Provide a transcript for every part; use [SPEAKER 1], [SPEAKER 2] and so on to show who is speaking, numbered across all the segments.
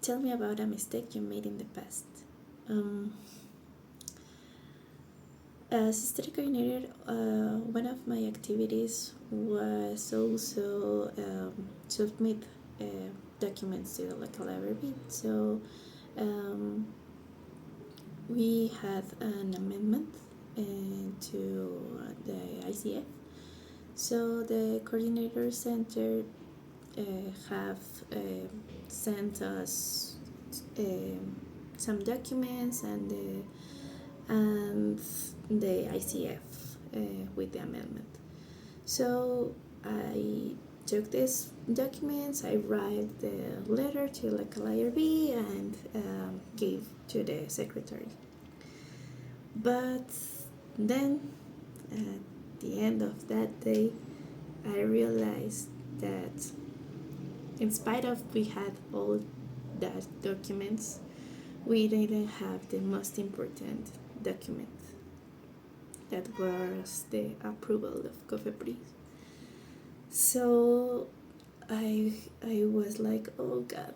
[SPEAKER 1] Tell me about a mistake you made in the past. Um, as study coordinator, one of my activities was also submit uh, documents to the local library. So um, we had an amendment to the ICF. So the coordinator center have sent us some documents and the ICF with the amendment. So I took these documents, I write the letter to local IRB and gave to the secretary. But then at the end of that day, I realized that in spite of we had all that documents, we didn't have the most important document, that was the approval of COFEPRIS. So I was like, oh God,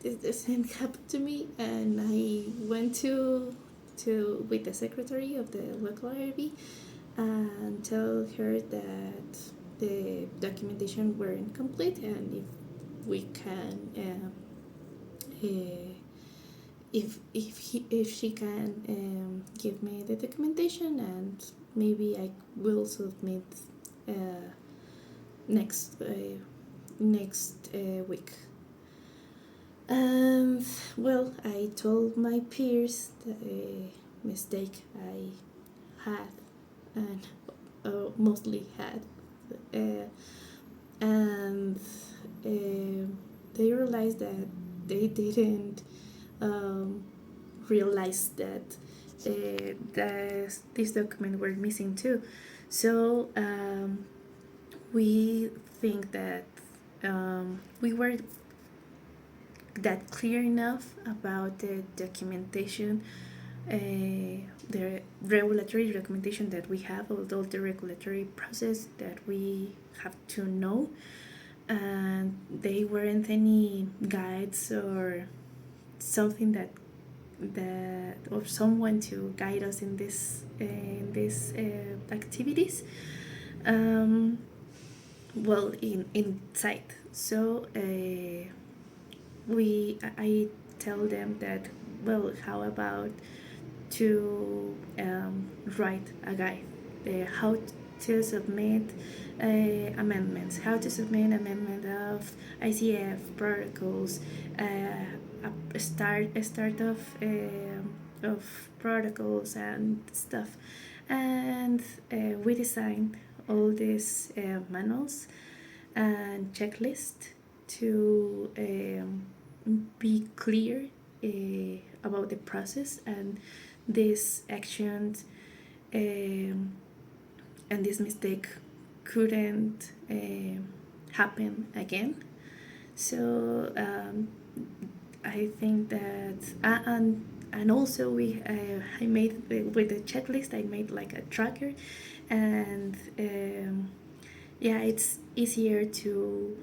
[SPEAKER 1] this doesn't happen to me, and I went to with the secretary of the local IRB and tell her that the documentation weren't complete and if we can if she can give me the documentation, and maybe I will submit uh, next week. And well, I told my peers the mistake I had and mostly had, and they realized that they didn't realize that this document were missing too. So we think that we were that clear enough about the documentation, the regulatory documentation that we have, all the regulatory process that we have to know, and they weren't any guides or something that or someone to guide us in this activities. Well, in sight. So I tell them that, well, how about to write a guide, how to submit amendments, how to submit amendment of ICF protocols, a start of protocols and stuff, and we design all these manuals and checklist to be clear about the process and these actions, and this mistake couldn't happen again. So I think that and also I made with the checklist, I made like a tracker, and yeah, it's easier to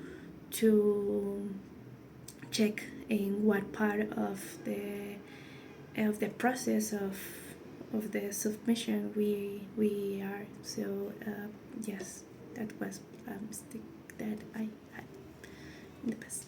[SPEAKER 1] check in what part of the process of the submission we are. So yes, that was a mistake that I had in the past.